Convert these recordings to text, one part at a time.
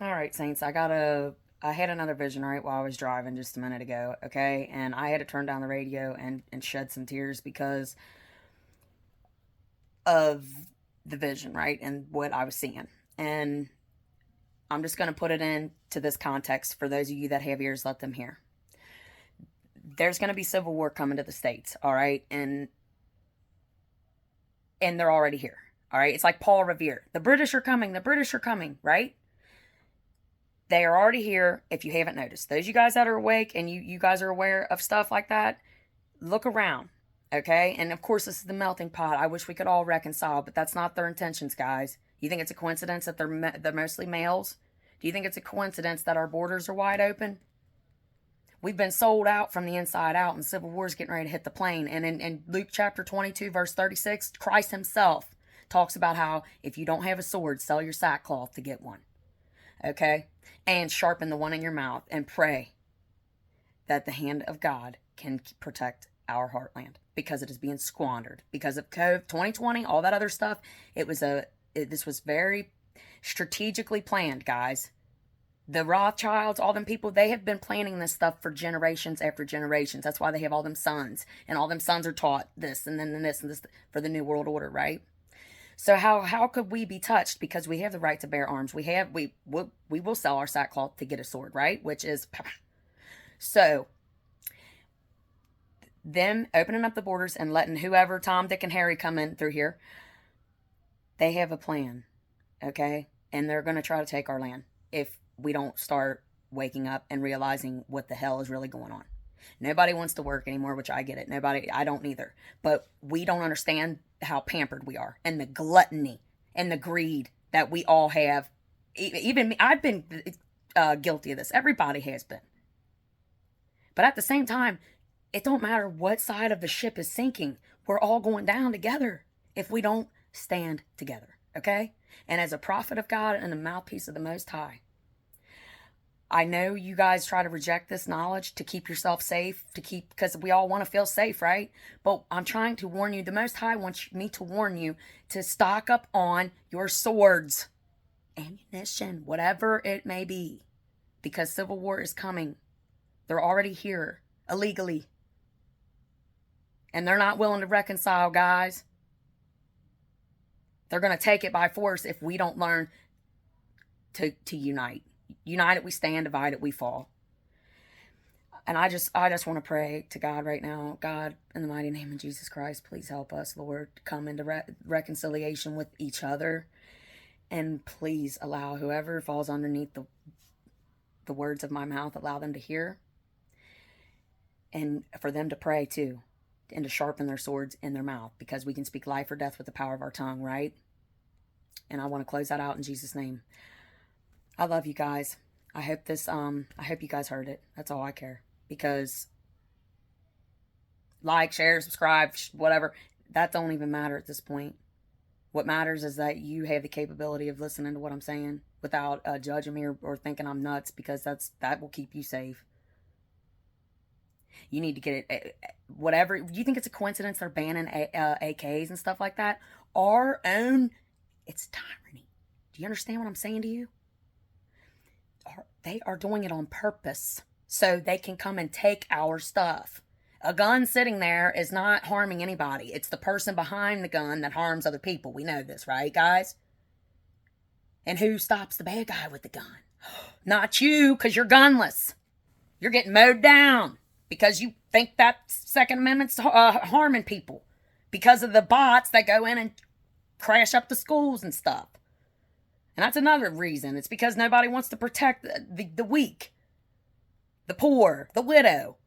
All right, Saints, I had another vision right while I was driving just a minute ago, okay? And I had to turn down the radio and shed some tears because of the vision, right? And what I was seeing. And I'm just going to put it into this context for those of you that have ears, let them hear. There's going to be civil war coming to the States, all right? And they're already here, all right? It's like Paul Revere. The British are coming, right? They are already here, if you haven't noticed. Those you guys that are awake and you guys are aware of stuff like that, look around, okay? And of course, this is the melting pot. I wish we could all reconcile, but that's not their intentions, guys. You think it's a coincidence that they're mostly males? Do you think it's a coincidence that our borders are wide open? We've been sold out from the inside out, and civil war is getting ready to hit the plane. And in Luke chapter 22, verse 36, Christ himself talks about how if you don't have a sword, sell your sackcloth to get one, okay? And sharpen the one in your mouth and pray that the hand of God can protect our heartland because it is being squandered because of COVID 2020, all that other stuff. This was very strategically planned, guys. The Rothschilds, all them people, they have been planning this stuff for generations after generations. That's why they have all them sons, and all them sons are taught this and then this and this for the New World Order, right? So how could we be touched? Because we have the right to bear arms. We will sell our sackcloth to get a sword, right? Which is so them opening up the borders and letting whoever, Tom, Dick, and Harry come in through here. They have a plan, okay? And they're going to try to take our land if we don't start waking up and realizing what the hell is really going on. Nobody wants to work anymore, which I get it. I don't either. But we don't understand how pampered we are and the gluttony and the greed that we all have. Even me, I've been guilty of this. Everybody has been. But at the same time, it don't matter what side of the ship is sinking. We're all going down together if we don't stand together, okay? And as a prophet of God and a mouthpiece of the Most High, I know you guys try to reject this knowledge to keep yourself safe, because we all want to feel safe, right? But I'm trying to warn you. The Most High wants me to warn you to stock up on your swords, ammunition, whatever it may be, because civil war is coming. They're already here, illegally. And they're not willing to reconcile, guys. They're going to take it by force if we don't learn to unite. United we stand, divided we fall. And I just want to pray to God right now. God, in the mighty name of Jesus Christ, please help us, Lord, come into reconciliation with each other. And please allow whoever falls underneath the words of my mouth, allow them to hear. And for them to pray too. And to sharpen their swords in their mouth. Because we can speak life or death with the power of our tongue, right? And I want to close that out in Jesus' name. I love you guys. I hope you guys heard it. That's all I care. Because like, share, subscribe, whatever, that don't even matter at this point. What matters is that you have the capability of listening to what I'm saying without judging me or thinking I'm nuts, because that will keep you safe. You need to get it. Whatever. You think it's a coincidence they're banning AKs and stuff like that? It's tyranny. Do you understand what I'm saying to you? They are doing it on purpose so they can come and take our stuff. A gun sitting there is not harming anybody. It's the person behind the gun that harms other people. We know this, right, guys? And who stops the bad guy with the gun? Not you, because you're gunless. You're getting mowed down because you think that Second Amendment's harming people because of the bots that go in and crash up the schools and stuff. And that's another reason. It's because nobody wants to protect the weak, the poor, the widow.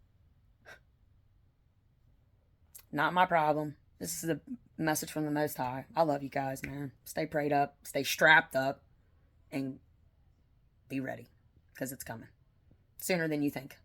Not my problem. This is a message from the Most High. I love you guys, man. Stay prayed up, stay strapped up, and be ready, because it's coming sooner than you think.